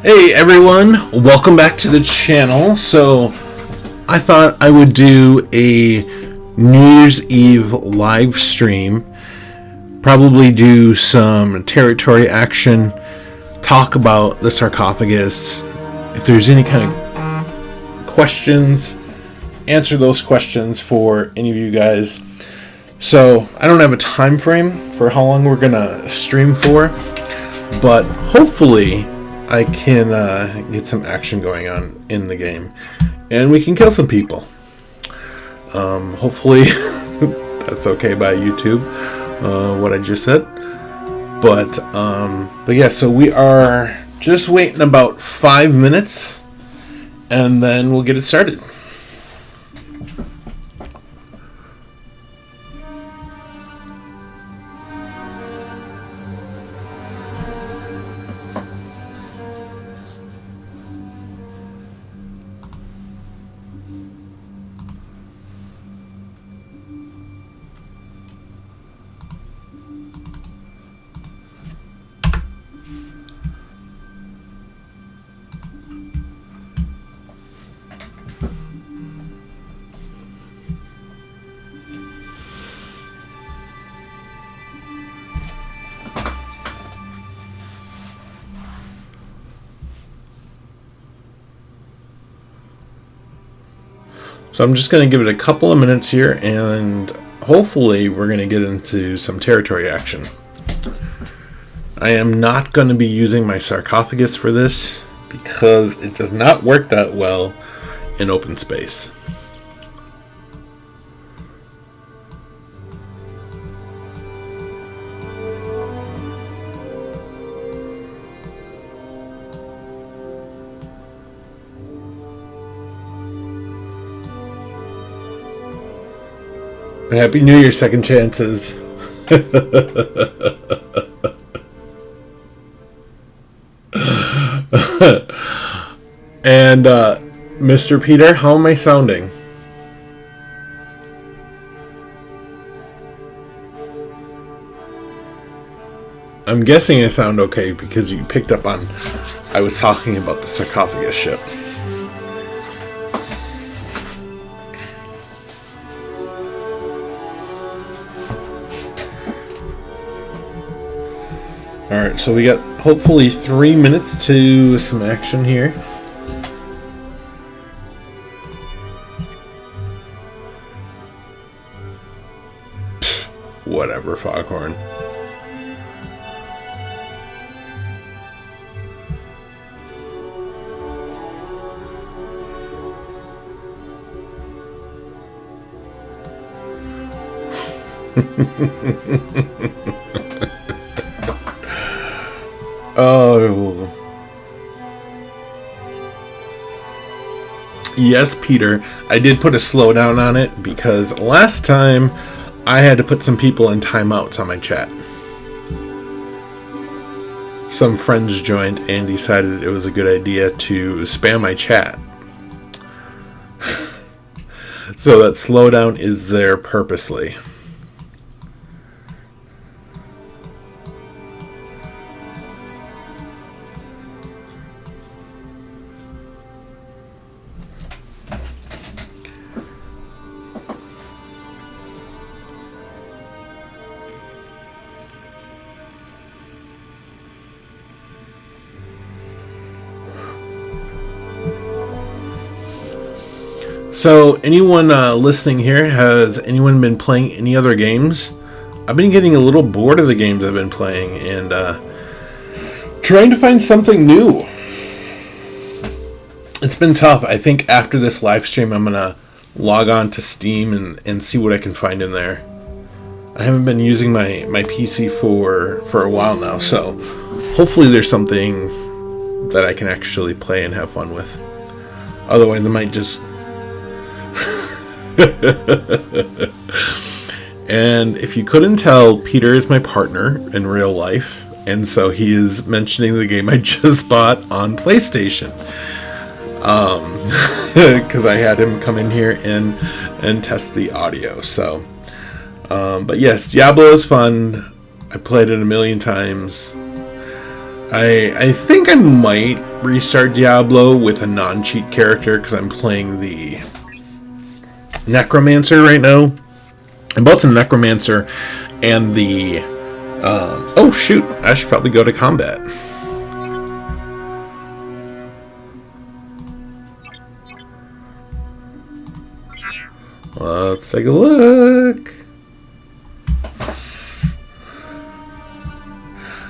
Hey everyone, welcome back to the channel. So I thought I would do a New Year's Eve live stream, probably do some territory action, talk about the sarcophagus. If there's any kind of questions, answer those questions for any of you guys. So I don't have a time frame for how long we're gonna stream for, but hopefully I can get some action going on in the game, and we can kill some people. Hopefully that's okay by YouTube, what I just said. But yeah, so we are just waiting about 5 minutes, and then we'll get it started. So I'm just going to give it a couple of minutes here, and hopefully we're going to get into some territory action. I am not going to be using my sarcophagus for this because it does not work that well in open space. Happy New Year, second chances. And Mr. Peter, how am I sounding? I'm guessing I sound okay because you picked up on I was talking about the sarcophagus ship. Alright, so we got hopefully 3 minutes to some action here. Whatever, Foghorn. Oh. Yes, Peter. I did put a slowdown on it because last time I had to put some people in timeouts on my chat. Some friends joined and decided it was a good idea to spam my chat. So that slowdown is there purposely. So, anyone listening here, has anyone been playing any other games? I've been getting a little bored of the games I've been playing and trying to find something new. It's been tough. I think after this live stream, I'm going to log on to Steam and see what I can find in there. I haven't been using my PC for a while now, so hopefully there's something that I can actually play and have fun with. Otherwise, I might just... And if you couldn't tell, Peter is my partner in real life, and so he is mentioning the game I just bought on PlayStation. Because I had him come in here and test the audio. So, but yes, Diablo is fun. I played it a million times. I think I might restart Diablo with a non-cheat character because I'm playing the Necromancer right now. And both the Necromancer and the... oh shoot, I should probably go to combat. Let's take a look.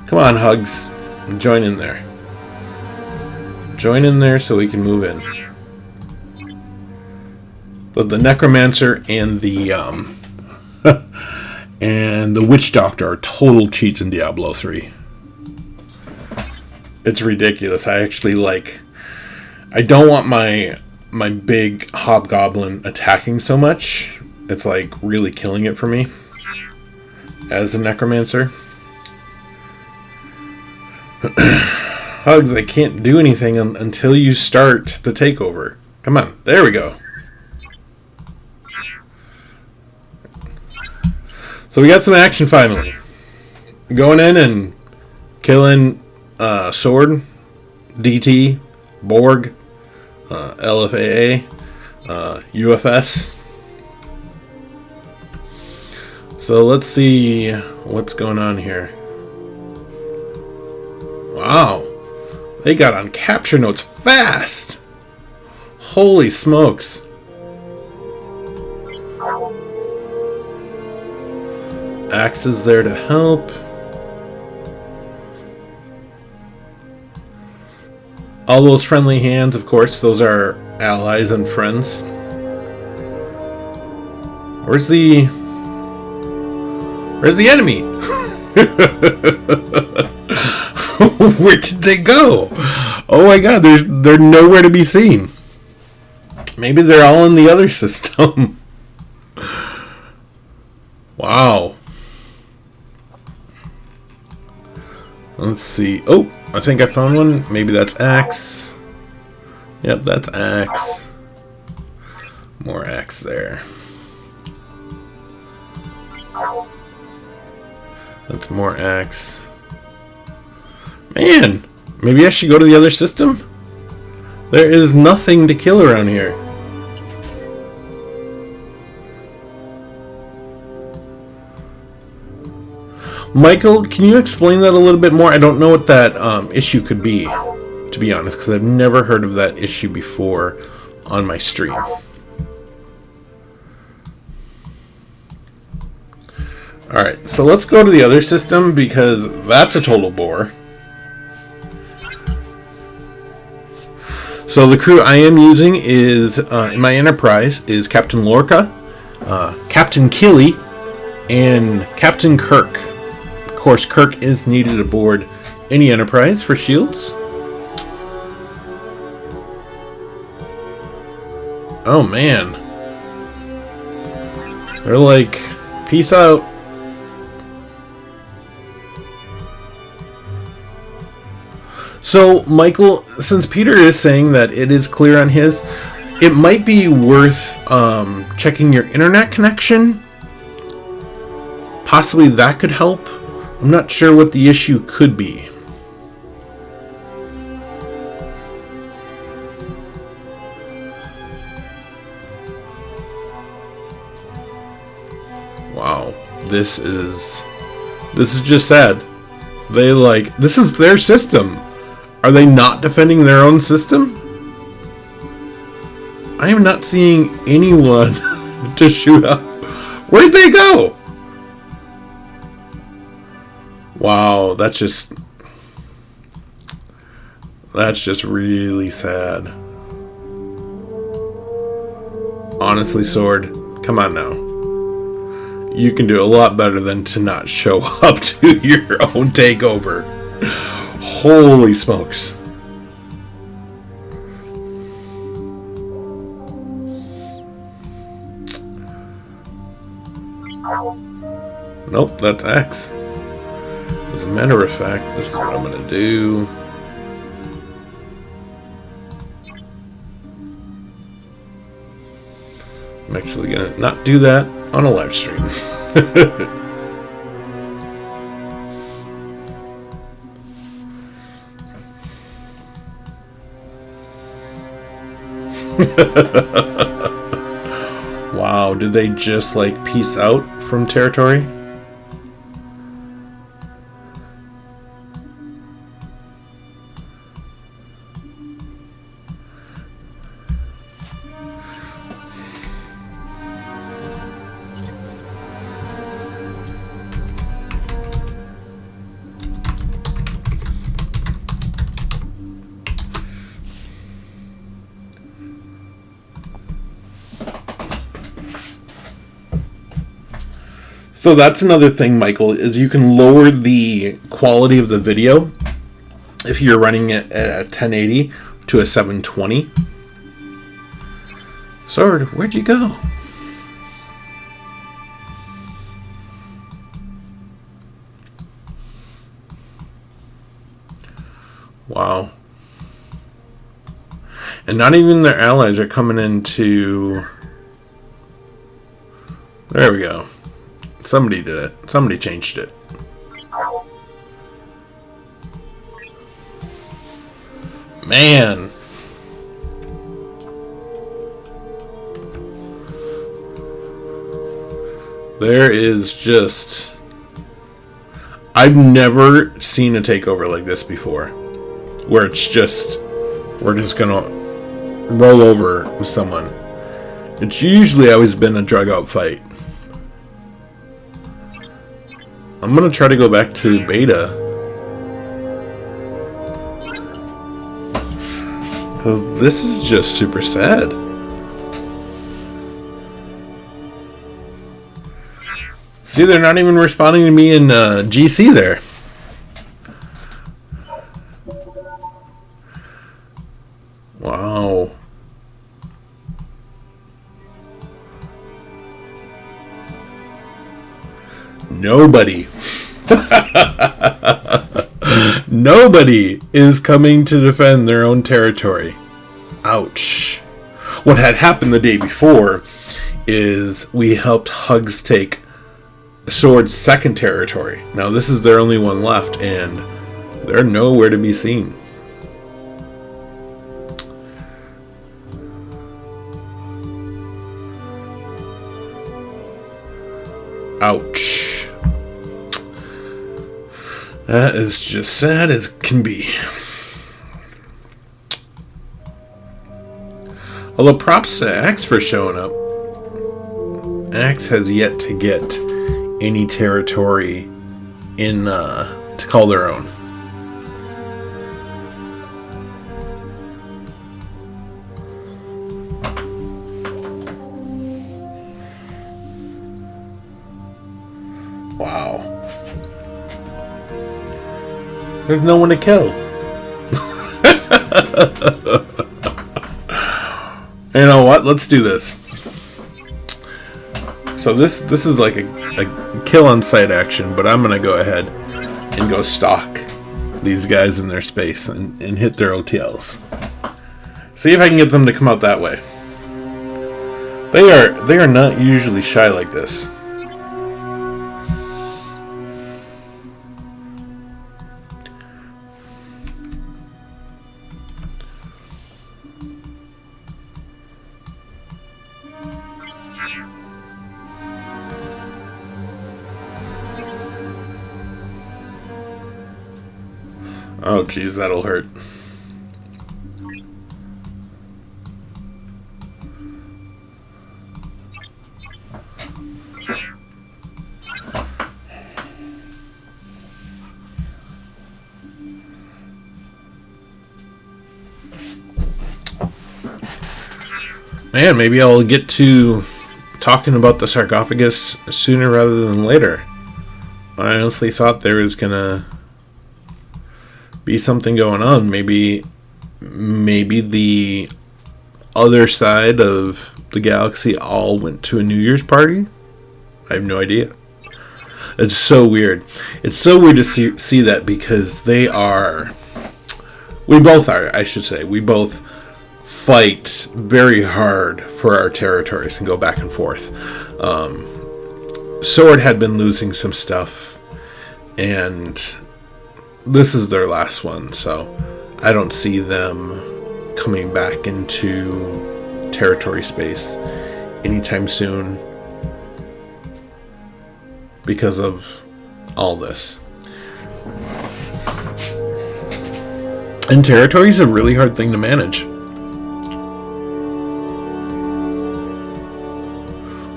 Come on, Hugs. Join in there. Join in there so we can move in. But the Necromancer and the and the Witch Doctor are total cheats in Diablo 3. It's ridiculous. I actually I don't want my big hobgoblin attacking so much. It's like really killing it for me as a Necromancer. Hugs, I can't do anything until you start the takeover. Come on, there we go. So we got some action finally. Going in and killing Sword, DT, Borg, LFAA, UFS. So let's see what's going on here. Wow, they got on capture notes fast. Holy smokes. Axe is there to help. All those friendly hands, of course, those are allies and friends. Where's the enemy? Where did they go? Oh my god, they're nowhere to be seen. Maybe they're all in the other system. Wow. Let's see. Oh, I think I found one. Maybe that's Axe. Yep, that's Axe. More Axe there. That's more Axe. Man, maybe I should go to the other system? There is nothing to kill around here. Michael, can you explain that a little bit more? I don't know what that issue could be, to be honest, because I've never heard of that issue before on my stream. Alright, so let's go to the other system because that's a total bore. So the crew I am using is, in my Enterprise, is Captain Lorca, Captain Killy, and Captain Kirk. Of course, Kirk is needed aboard any Enterprise for shields. Oh man. They're like, peace out. So, Michael, since Peter is saying that it is clear on his, it might be worth checking your internet connection. Possibly that could help. I'm not sure what the issue could be. Wow, this is just sad. This is their system. Are they not defending their own system? I am not seeing anyone to shoot up. Where'd they go? Wow, that's just really sad. Honestly, Sword, come on now. You can do a lot better than to not show up to your own takeover. Holy smokes. Nope, that's X. As a matter of fact, this is what I'm going to do. I'm actually going to not do that on a live stream. Wow, did they just like peace out from territory? So that's another thing, Michael, is you can lower the quality of the video if you're running it at 1080 to a 720. Sword, where'd you go? Wow. And not even their allies are coming into... There we go. Somebody did it. Somebody changed it. Man. There is just... I've never seen a takeover like this before. Where it's just... We're just gonna roll over with someone. It's usually always been a drug out fight. I'm gonna try to go back to beta. Because this is just super sad. See, they're not even responding to me in GC there. Wow. Nobody. Nobody is coming to defend their own territory. Ouch. What had happened the day before is we helped Hugs take Sword's second territory. Now this is their only one left, and they're nowhere to be seen. Ouch. That is just sad as can be. Although props to Axe for showing up. Axe has yet to get any territory in to call their own. Wow. There's no one to kill. You know what? Let's do this. So this is like a kill on sight action, but I'm gonna go ahead and go stalk these guys in their space and hit their OTLs. See if I can get them to come out that way. They are not usually shy like this. Oh geez, that'll hurt. Man, maybe I'll get to talking about the sarcophagus sooner rather than later. I honestly thought there was gonna be something going on. Maybe the other side of the galaxy all went to a New Year's party. I have no idea. It's so weird. It's so weird to see that, because we both are, I should say. We both fight very hard for our territories and go back and forth. Sword had been losing some stuff, and this is their last one, so I don't see them coming back into territory space anytime soon because of all this. And territory is a really hard thing to manage.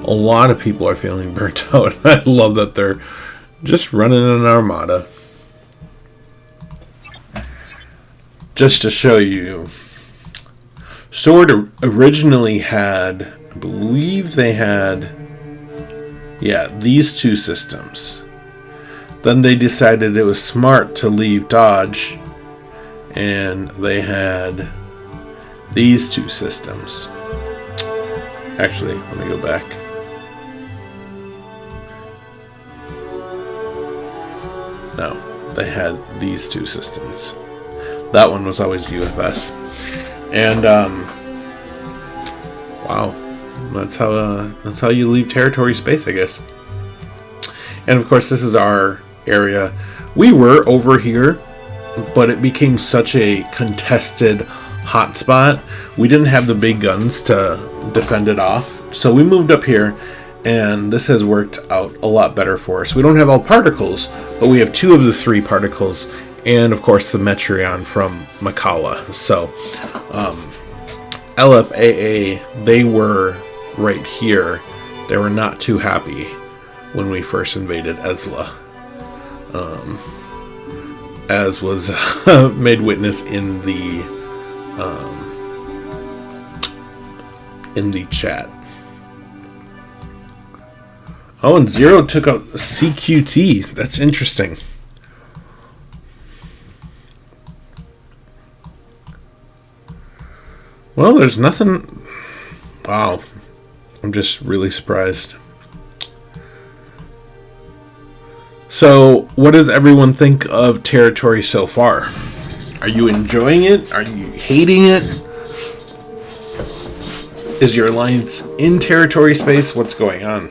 A lot of people are feeling burnt out. I love that they're just running an armada. Just to show you, Sword originally had, I believe they had, these two systems. Then they decided it was smart to leave Dodge, and they had these two systems. Actually, let me go back. No, they had these two systems. That one was always UFS. And wow, that's how you leave territory space, I guess. And of course, this is our area. We were over here, but it became such a contested hotspot. We didn't have the big guns to defend it off, so we moved up here, and this has worked out a lot better for us. We don't have all particles, but we have 2 of the 3 particles, and of course the Metreon from Makala. So LFAA, they were right here. They were not too happy when we first invaded Ezla, as was made witness in the chat. Oh, and Zero took out CQT. That's interesting. Well, there's nothing. Wow. I'm just really surprised. So, what does everyone think of territory so far? Are you enjoying it? Are you hating it? Is your alliance in territory space? What's going on?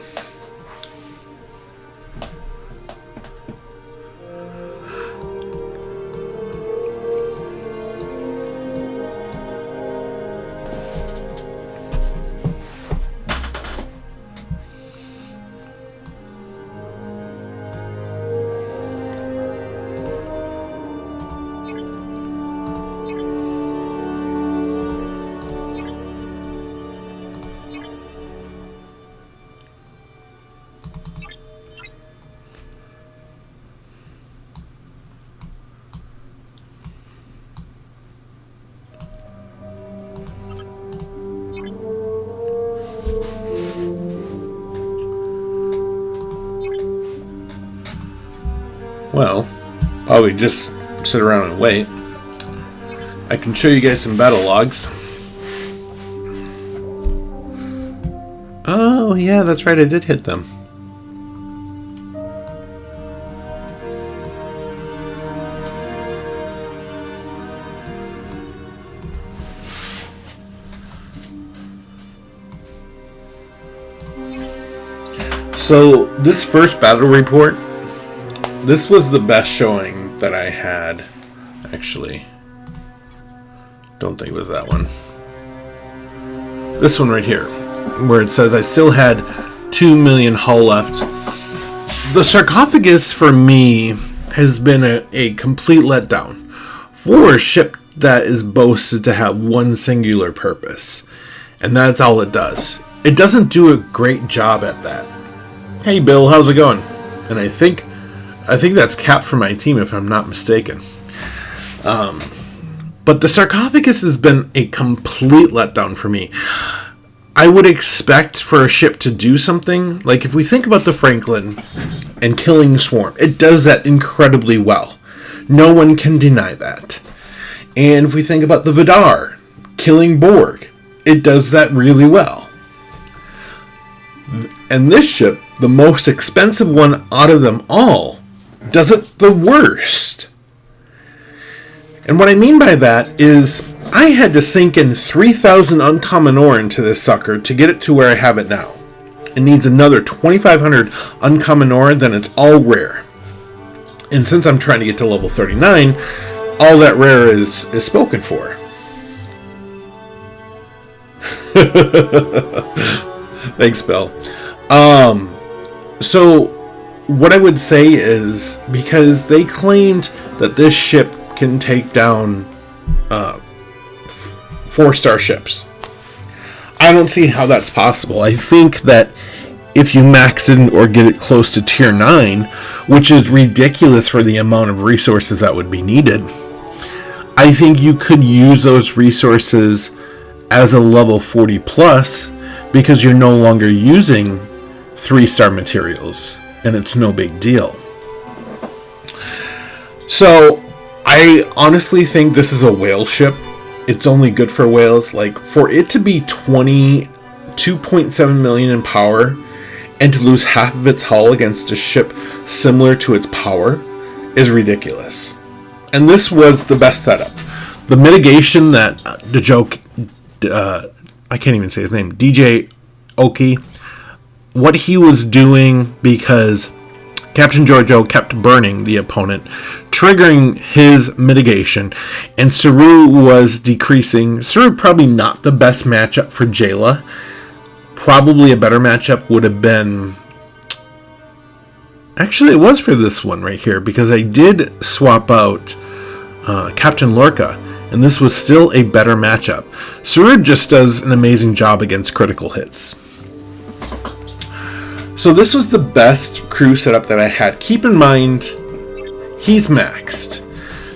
Well, probably just sit around and wait. I can show you guys some battle logs. Oh, yeah, that's right, I did hit them. So, this first battle report, this was the best showing that I had, actually. Don't think it was that one. This one right here, where it says I still had 2 million hull left. The sarcophagus for me has been a complete letdown for a ship that is boasted to have one singular purpose. And that's all it does. It doesn't do a great job at that. Hey Bill, how's it going? And I think that's Cap for my team, if I'm not mistaken. But the sarcophagus has been a complete letdown for me. I would expect for a ship to do something, like if we think about the Franklin and killing Swarm, it does that incredibly well. No one can deny that. And if we think about the Vidar killing Borg, it does that really well. And this ship, the most expensive one out of them all, does it the worst. And what I mean by that is I had to sink in 3,000 uncommon ore into this sucker to get it to where I have it now. It needs another 2,500 uncommon ore, then it's all rare. And since I'm trying to get to level 39, all that rare is spoken for. Thanks, Bill. So what I would say is, because they claimed that this ship can take down 4-star ships, I don't see how that's possible. I think that if you max it or get it close to tier 9, which is ridiculous for the amount of resources that would be needed, I think you could use those resources as a level 40 plus, because you're no longer using 3-star materials and it's no big deal. So I honestly think this is a whale ship. It's only good for whales. Like, for it to be 2.7 million in power and to lose half of its hull against a ship similar to its power is ridiculous. And this was the best setup. The mitigation that I can't even say his name, DJ Oki, what he was doing, because Captain Giorgio kept burning the opponent, triggering his mitigation, and Saru was decreasing. Saru probably not the best matchup for Jayla. Probably a better matchup would have been... Actually, it was for this one right here, because I did swap out Captain Lorca, and this was still a better matchup. Saru just does an amazing job against critical hits. So this was the best crew setup that I had. Keep in mind, he's maxed.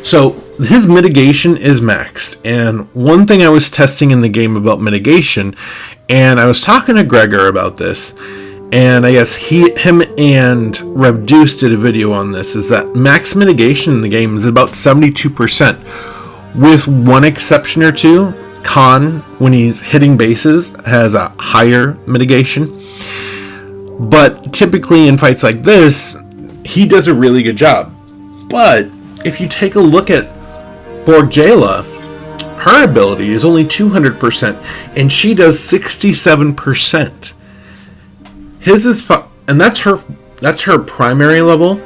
So his mitigation is maxed. And one thing I was testing in the game about mitigation, and I was talking to Gregor about this, and I guess him and Revdeuce did a video on this, is that max mitigation in the game is about 72%. With one exception or two, Khan, when he's hitting bases, has a higher mitigation. But typically in fights like this, he does a really good job. But if you take a look at Borg Jayla, her ability is only 200%, and she does 67%. His is and that's her primary level.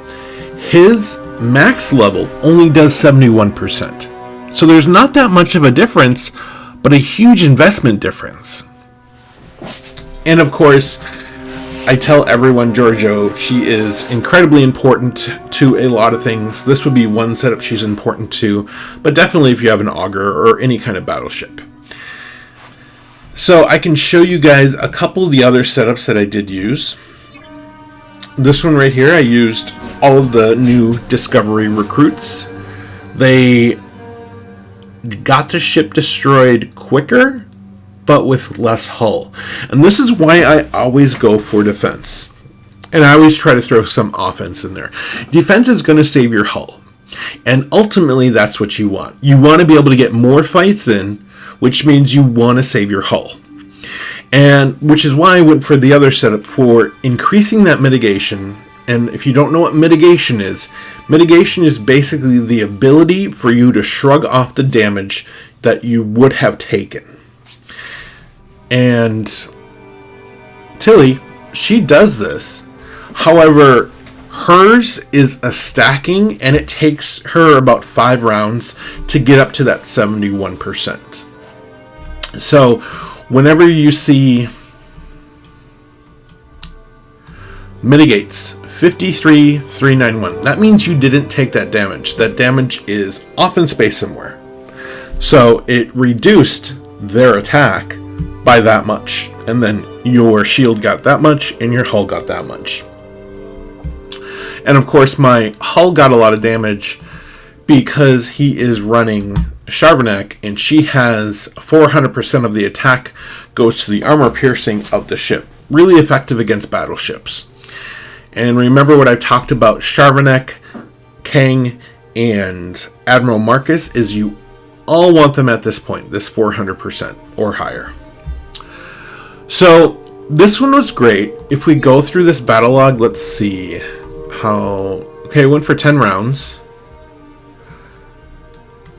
His max level only does 71%. So there's not that much of a difference, but a huge investment difference. And of course, I tell everyone Giorgio, she is incredibly important to a lot of things. This would be one setup she's important to, but definitely if you have an auger or any kind of battleship. So I can show you guys a couple of the other setups that I did use. This one right here, I used all of the new Discovery recruits. They got the ship destroyed quicker, but with less hull. And this is why I always go for defense. And I always try to throw some offense in there. Defense is going to save your hull. And ultimately, that's what you want. You want to be able to get more fights in, which means you want to save your hull. And which is why I went for the other setup for increasing that mitigation. And if you don't know what mitigation is basically the ability for you to shrug off the damage that you would have taken. And Tilly, she does this. However, hers is a stacking, and it takes her about 5 rounds to get up to that 71%. So, whenever you see mitigates 53,391, that means you didn't take that damage. That damage is off in space somewhere. So, it reduced their attack by that much, and then your shield got that much and your hull got that much. And of course my hull got a lot of damage because he is running Sharvanek, and she has 400% of the attack goes to the armor piercing of the ship. Really effective against battleships. And remember what I talked about Sharvanek, Kang, and Admiral Marcus, is you all want them at this point, this 400% or higher. So this one was great. If we go through this battle log, let's see how... Okay, I went for 10 rounds.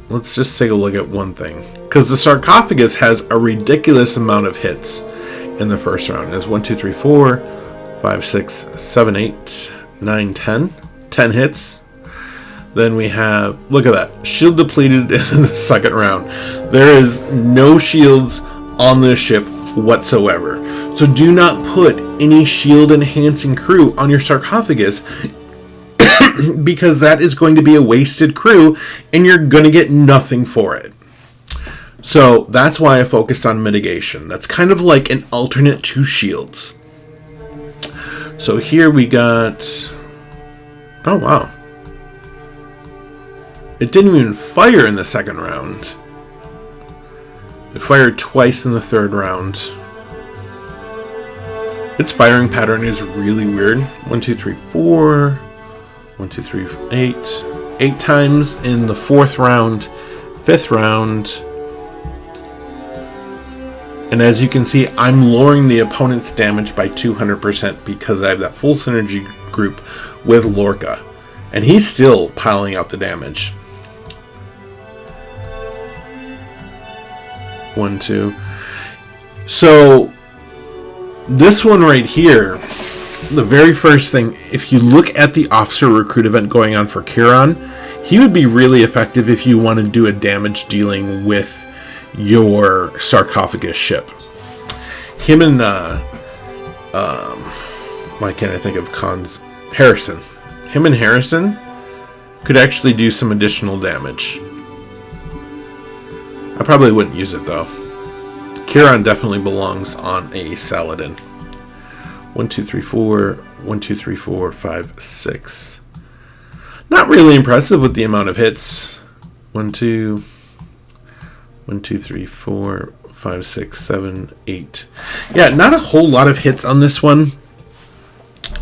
Let's just take a look at one thing. Because the sarcophagus has a ridiculous amount of hits in the first round. It's 1, 2, 3, 4, 5, 6, 7, 8, 9, 10. 10 hits. Then we have... Look at that. Shield depleted in the second round. There is no shields on this ship whatsoever. So do not put any shield enhancing crew on your sarcophagus because that is going to be a wasted crew and you're going to get nothing for it. So that's why I focused on mitigation. That's kind of like an alternate to shields. So here we got... Oh, wow. It didn't even fire in the second round. It fired twice in the third round. Its firing pattern is really weird. 1, 2, 3, 4. 1, 2, 3, 8. 8 times in the fourth round. Fifth round. And as you can see, I'm lowering the opponent's damage by 200% because I have that full synergy group with Lorca. And he's still piling out the damage. 1, 2. So this one right here, the very first thing, if you look at the officer recruit event going on for Kieran, he would be really effective if you want to do a damage dealing with your sarcophagus ship. Him and why can't I think of Harrison? Him and Harrison could actually do some additional damage. I probably wouldn't use it though. Kieran definitely belongs on a Saladin. 1, 2, 3, 4. 1, 2, 3, 4, 5, 6. Not really impressive with the amount of hits. 1, 2. 1, 2, 3, 4, 5, 6, 7, 8. Yeah, not a whole lot of hits on this one.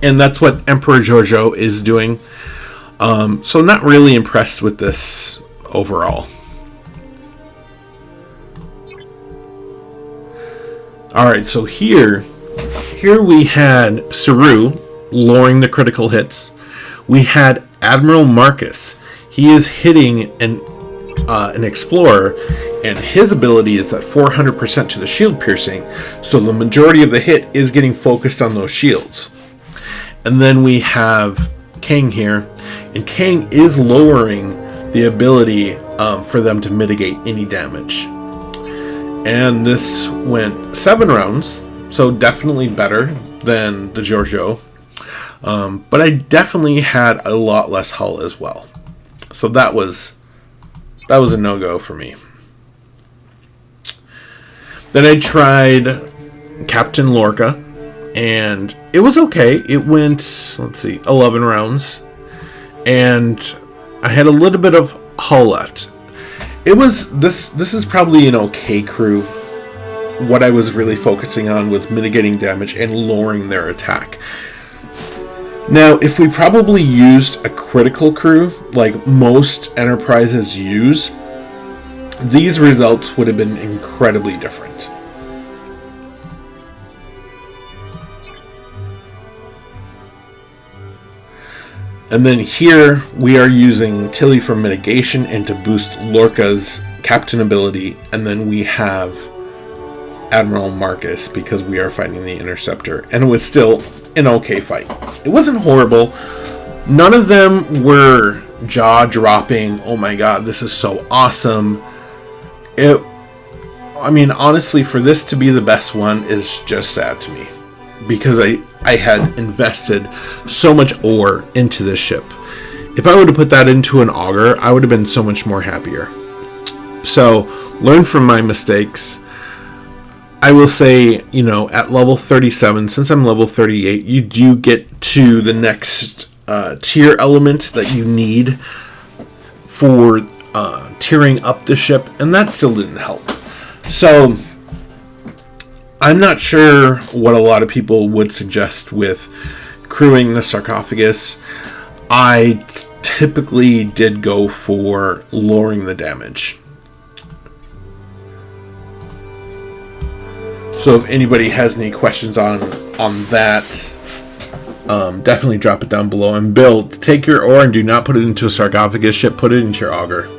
And that's what Emperor Giorgio is doing. So not really impressed with this overall. Alright, so here we had Saru lowering the critical hits. We had Admiral Marcus. He is hitting an explorer, and his ability is at 400% to the shield piercing, so the majority of the hit is getting focused on those shields. And then we have Kang here, and Kang is lowering the ability for them to mitigate any damage. And this went 7 rounds, so definitely better than the Giorgio. But I definitely had a lot less hull as well. So that was a no-go for me. Then I tried Captain Lorca, and it was okay. It went, let's see, 11 rounds. And I had a little bit of hull left. It was, this is probably an okay crew. What I was really focusing on was mitigating damage and lowering their attack. Now, if we probably used a critical crew, like most enterprises use, these results would have been incredibly different. And then here we are using Tilly for mitigation and to boost Lorca's captain ability, and then we have Admiral Marcus because we are fighting the Interceptor, and it was still an okay fight. It wasn't horrible. None of them were jaw-dropping, oh my god, this is so awesome. I mean, honestly, for this to be the best one is just sad to me, because I had invested so much ore into this ship. If I would have put that into an auger, I would have been so much more happier. So, learn from my mistakes. I will say, you know, at level 37, since I'm level 38, you do get to the next tier element that you need for tiering up the ship, and that still didn't help. So, I'm not sure what a lot of people would suggest with crewing the sarcophagus. I typically did go for lowering the damage. So if anybody has any questions on that, definitely drop it down below. And Bill, take your ore and do not put it into a sarcophagus ship, put it into your auger.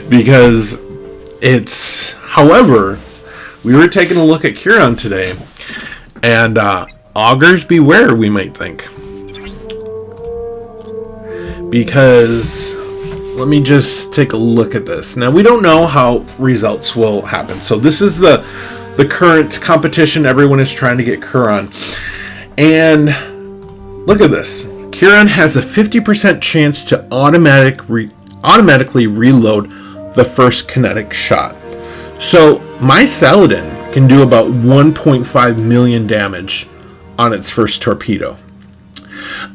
Because it's, however, we were taking a look at Kieran today, and augers beware, we might think. Because, let me just take a look at this. Now, we don't know how results will happen. So this is the current competition. Everyone is trying to get Kuron. And look at this. Kuron has a 50% chance to automatically reload the first kinetic shot. So my Saladin can do about 1.5 million damage on its first torpedo.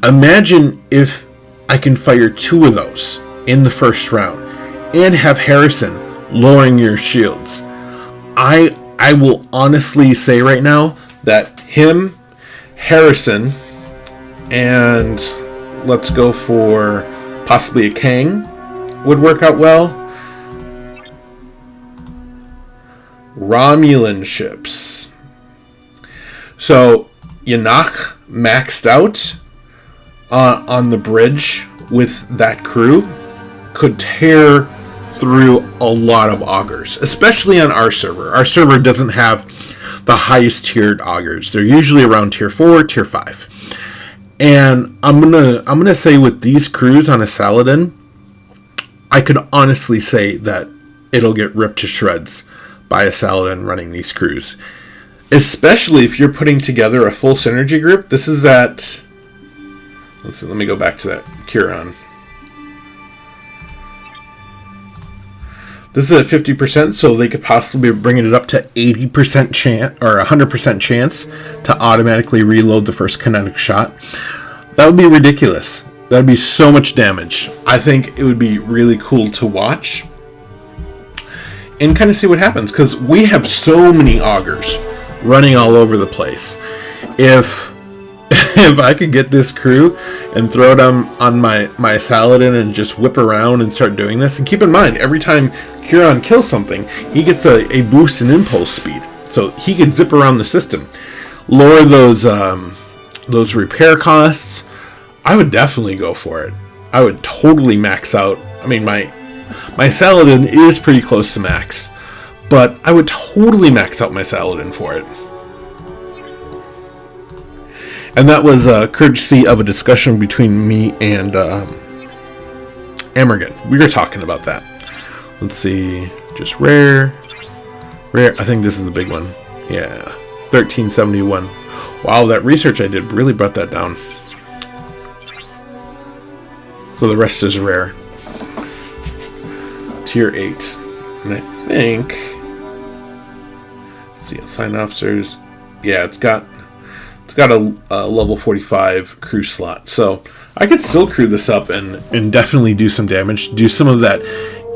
Imagine if I can fire 2 of those in the first round and have Harrison lowering your shields. I will honestly say right now that him, Harrison, and let's go for possibly a Kang would work out well. Romulan ships. So Yanach maxed out on the bridge with that crew could tear through a lot of augers, especially on our server. Our server doesn't have the highest tiered augers. They're usually around tier 4, tier 5. And I'm gonna say with these crews on a Saladin, I could honestly say that it'll get ripped to shreds by a Saladin running these crews. Especially if you're putting together a full synergy group. This is at... Let's see, let me go back to that Kuron. This is at 50%, so they could possibly be bringing it up to 80% chance or 100% chance to automatically reload the first kinetic shot. That would be ridiculous. That would be so much damage. I think it would be really cool to watch and kind of see what happens, because we have so many augers running all over the place. If I could get this crew and throw it on my Saladin and just whip around and start doing this, and keep in mind, every time Kuron kills something, he gets a boost in impulse speed, so he can zip around the system, lower those repair costs. I would definitely go for it. I would totally max out. I mean, my Saladin is pretty close to max, but I would totally max out my Saladin for it. And that was courtesy of a discussion between me and Amergan. We were talking about that. Let's see. Just rare. I think this is the big one. Yeah. 1371. Wow, that research I did really brought that down. So the rest is rare. Tier 8. And I think... Let's see. Assigned officers. Yeah, it's got a level 45 crew slot. So I could still crew this up and definitely do some damage. Do some of that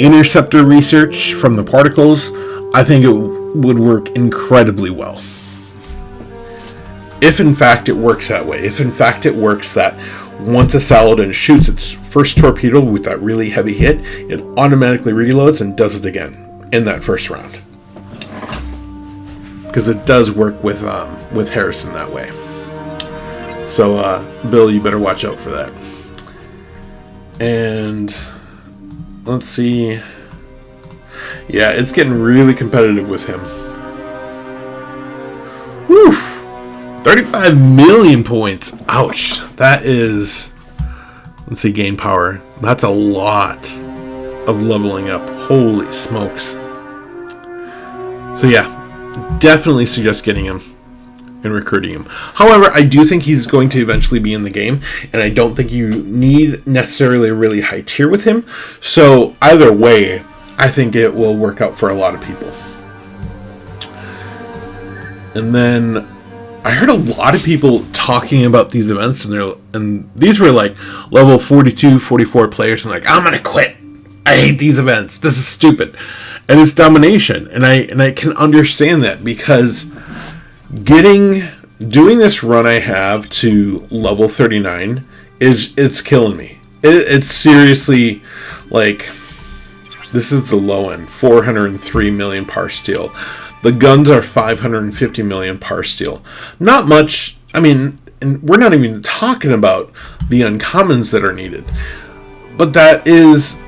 interceptor research from the particles. I think it would work incredibly well. If in fact it works that way. If in fact it works that once a Saladin shoots its first torpedo with that really heavy hit, it automatically reloads and does it again in that first round. Because it does work with Harrison that way. So, Bill, you better watch out for that. And let's see. Yeah, it's getting really competitive with him. Whew! 35 million points. Ouch. That is... Let's see, gain power. That's a lot of leveling up. Holy smokes. So yeah, definitely suggest getting him and recruiting him. However, I do think he's going to eventually be in the game, and I don't think you need necessarily a really high tier with him. So either way, I think it will work out for a lot of people. And then I heard a lot of people talking about these events, and these were like level 42, 44 players, and like, I'm gonna quit. I hate these events. This is stupid. And it's domination, and I can understand that, because doing this run I have to level 39 it's killing me. It's seriously like, this is the low end, 403 million par steel. The guns are 550 million par steel. Not much. I mean, and we're not even talking about the uncommons that are needed. But that is,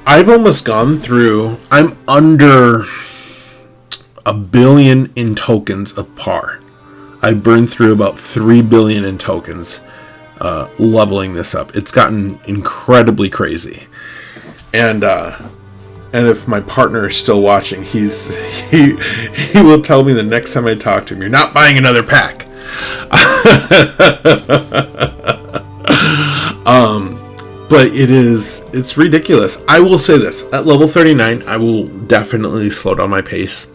I've almost gone through, I'm under 1 billion in tokens of par. I burned through about 3 billion in tokens leveling this up. It's gotten incredibly crazy. And if my partner is still watching, he will tell me the next time I talk to him, "You're not buying another pack." But it's ridiculous. I will say this: at level 39, I will definitely slow down my pace.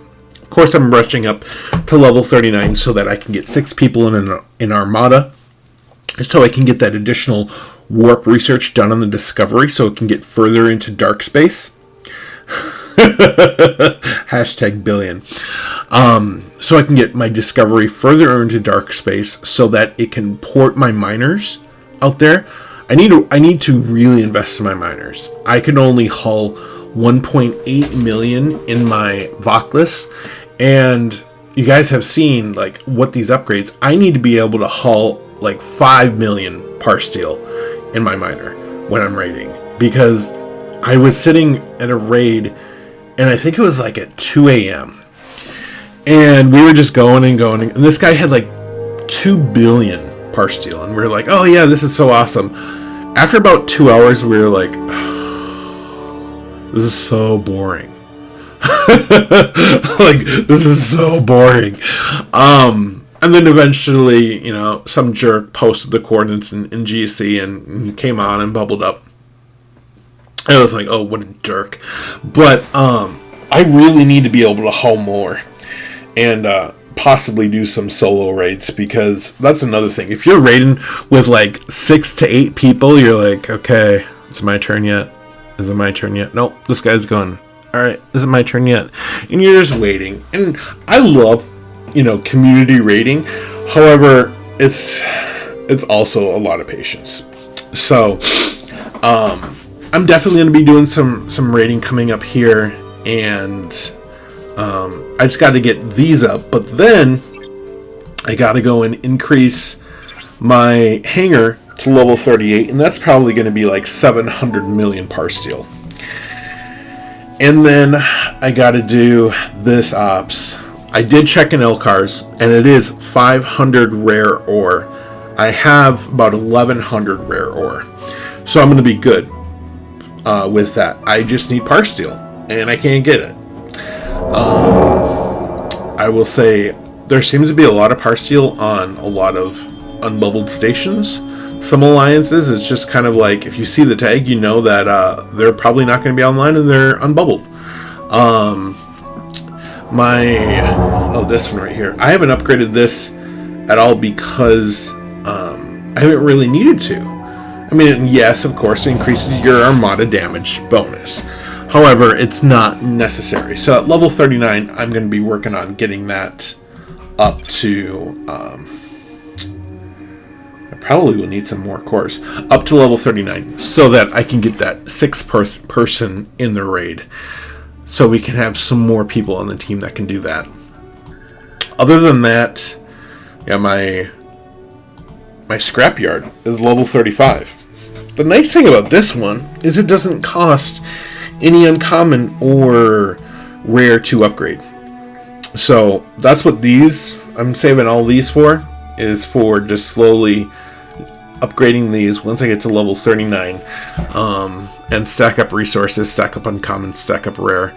Of course, I'm rushing up to level 39 so that I can get 6 people in Armada, so I can get that additional warp research done on the Discovery, so it can get further into dark space. #billion. So I can get my Discovery further into dark space so that it can port my miners out there. I need to really invest in my miners. I can only hull 1.8 million in my Voclus, and you guys have seen like what these upgrades. I need to be able to hull like 5 million parse steel in my miner when I'm raiding, because I was sitting at a raid, and I think it was like at 2 a.m. and we were just going and going, and this guy had like 2 billion parse steel, and we were like, "Oh yeah, this is so awesome." After about 2 hours, we were like, "This is so boring." Like, this is so boring. And then eventually, some jerk posted the coordinates in GC, and he came on and bubbled up. And I was like, "Oh, what a jerk." But I really need to be able to hull more and possibly do some solo raids, because that's another thing. If you're raiding with like 6 to 8 people, you're like, "Okay, is it my turn yet? Is it my turn yet? Nope, this guy's going. All right, is it my turn yet?" And you're just waiting. And I love, community raiding. However, it's also a lot of patience. So, I'm definitely going to be doing some raiding coming up here, and I just got to get these up, but then I got to go and increase my hangar to level 38, and that's probably going to be like 700 million parse steel. And then I got to do this ops. I did check in Elcars, and it is 500 rare ore. I have about 1100 rare ore, so I'm going to be good with that. I just need parse steel, and I can't get it. I will say there seems to be a lot of parse steel on a lot of unbubbled stations. Some alliances, it's just kind of like, if you see the tag, you know that they're probably not going to be online and they're unbubbled. This one right here, I haven't upgraded this at all because I haven't really needed to. I mean, yes, of course, it increases your Armada damage bonus. However, it's not necessary. So at level 39, I'm going to be working on getting that up to... I probably will need some more cores. Up to level 39, so that I can get that 6th person in the raid. So we can have some more people on the team that can do that. Other than that, yeah, my scrapyard is level 35. The nice thing about this one is it doesn't cost any uncommon or rare to upgrade. So that's what I'm saving all these for, is for just slowly upgrading these once I get to level 39, and stack up resources, stack up uncommon, stack up rare.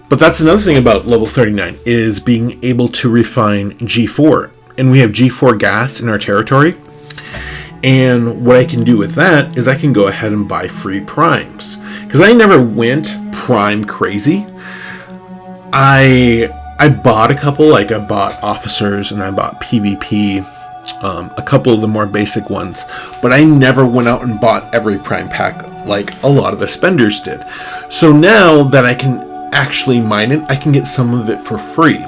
But that's another thing about level 39, is being able to refine G4. And we have G4 gas in our territory. And what I can do with that is I can go ahead and buy free primes. Because I never went prime crazy. I bought a couple, like I bought officers and I bought PvP, a couple of the more basic ones, but I never went out and bought every prime pack like a lot of the spenders did. So now that I can actually mine it, I can get some of it for free.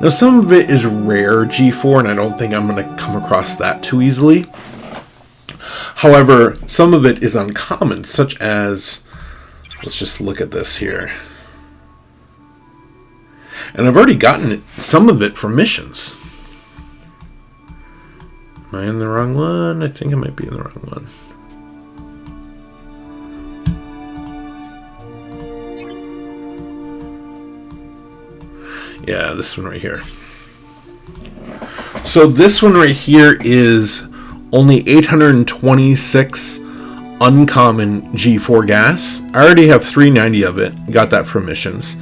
Now some of it is rare G4, and I don't think I'm going to come across that too easily. However, some of it is uncommon, such as, let's just look at this here. And I've already gotten some of it from missions. Am I in the wrong one? I think I might be in the wrong one. Yeah, this one right here. So this one right here is only 826 uncommon G4 gas. I already have 390 of it. Got that from missions.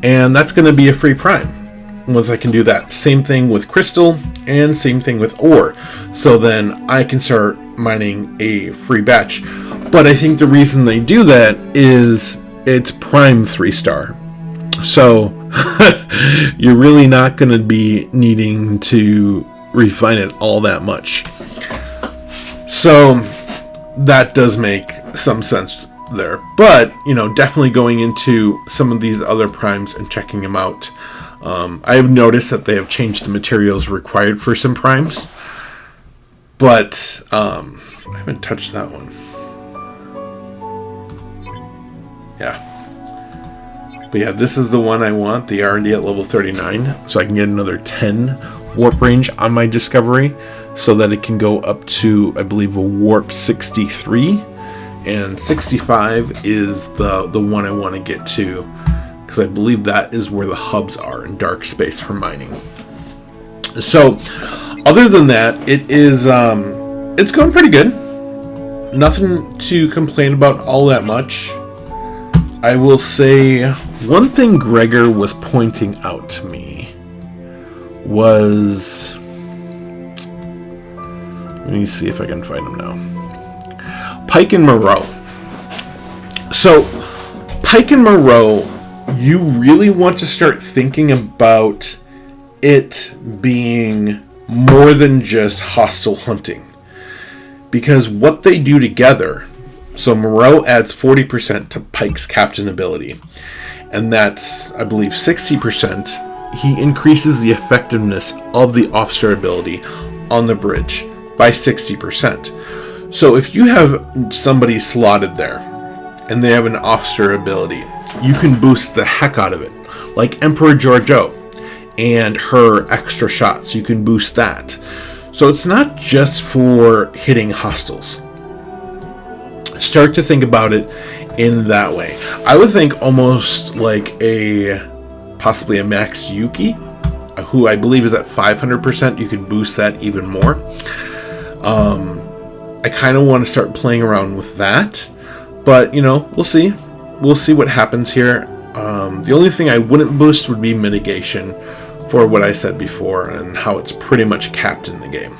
And that's going to be a free prime once I can do that. Same thing with crystal and same thing with ore. So then I can start mining a free batch. But I think the reason they do that is it's prime 3-star. So you're really not going to be needing to refine it all that much. So that does make some sense there. But, you know, definitely going into some of these other primes and checking them out. I have noticed that they have changed the materials required for some primes. But I haven't touched that one. Yeah. But yeah, this is the one I want, the R&D at level 39, so I can get another 10 warp range on my discovery, so that it can go up to, I believe, a warp 63, and 65 is the one I want to get to, because I believe that is where the hubs are in dark space for mining. So, other than that, it is, it's going pretty good. Nothing to complain about all that much. I will say one thing Gregor was pointing out to me was, let me see if I can find him now. Pike and Moreau. So, Pike and Moreau, you really want to start thinking about it being more than just hostile hunting. Because what they do together, so Moreau adds 40% to Pike's captain ability, and that's, I believe, 60%. He increases the effectiveness of the officer ability on the bridge by 60%. So if you have somebody slotted there, and they have an officer ability, you can boost the heck out of it. Like Emperor Georgiou and her extra shots, you can boost that. So it's not just for hitting hostiles. Start to think about it in that way. I would think almost like possibly a Max Yuki, who I believe is at 500%. You could boost that even more. I kind of want to start playing around with that, but you know, we'll see. We'll see what happens here. The only thing I wouldn't boost would be mitigation, for what I said before and how it's pretty much capped in the game.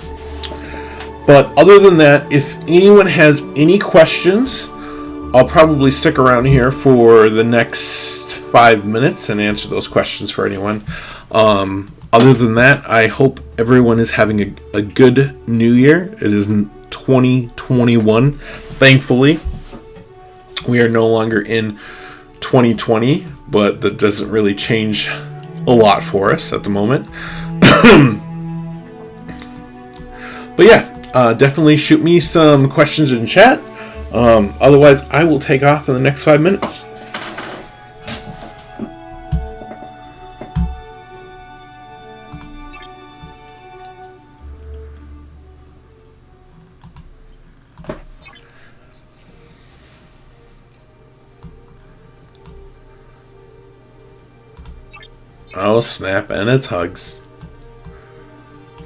But other than that, if anyone has any questions, I'll probably stick around here for the next 5 minutes and answer those questions for anyone. Other than that, I hope everyone is having a good new year. It is 2021, thankfully. We are no longer in 2020, but that doesn't really change a lot for us at the moment. But yeah, definitely shoot me some questions in chat. Otherwise, I will take off in the next 5 minutes. Oh snap, and it's hugs.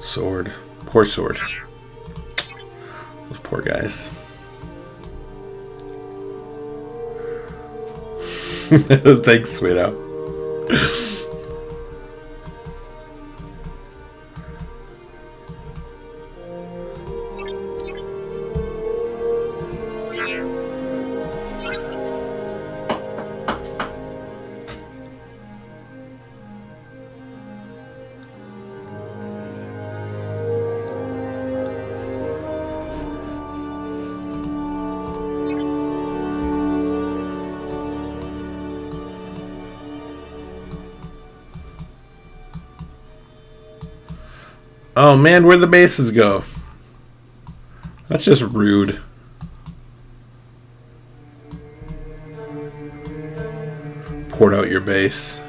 Sword. Poor Sword. Those poor guys. Thanks, sweetheart. Oh man, where'd the bases go? That's just rude. Poured out your base.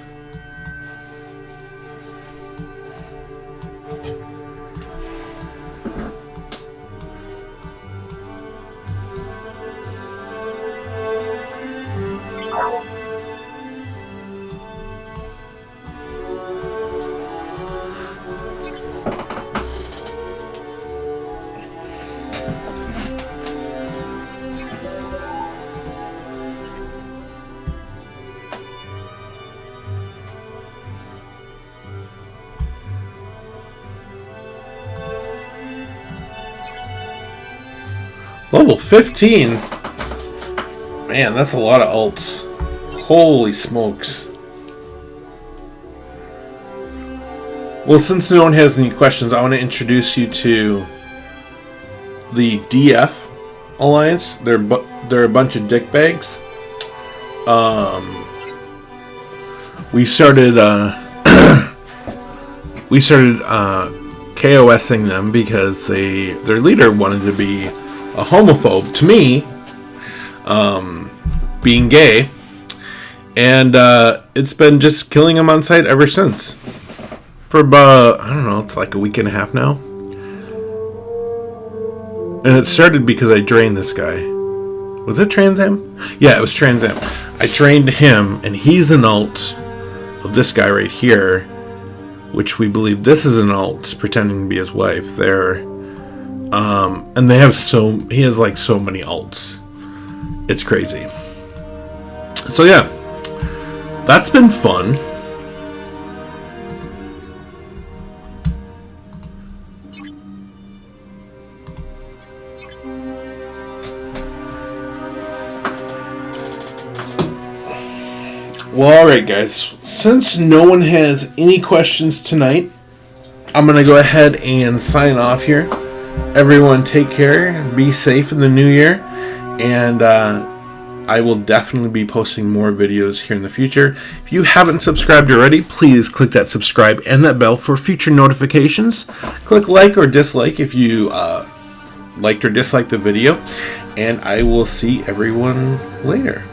Level 15? Man, that's a lot of alts. Holy smokes. Well, since no one has any questions, I want to introduce you to the DF Alliance. They're a bunch of dickbags. We started KOSing them because their leader wanted to be a homophobe to me, being gay, and it's been just killing him on sight ever since. For about, I don't know, it's like a week and a half now. And it started because I drained this guy. Was it Trans Am? Yeah, it was Trans Am. I drained him, and he's an alt of this guy right here, which we believe this is an alt pretending to be his wife there. And he has like so many alts. It's crazy. So yeah, that's been fun. Well, alright guys, since no one has any questions tonight, I'm going to go ahead and sign off here. Everyone take care, be safe in the new year, and I will definitely be posting more videos here in the future. If you haven't subscribed already, please click that subscribe and that bell for future notifications. Click like or dislike if you liked or disliked the video, and I will see everyone later.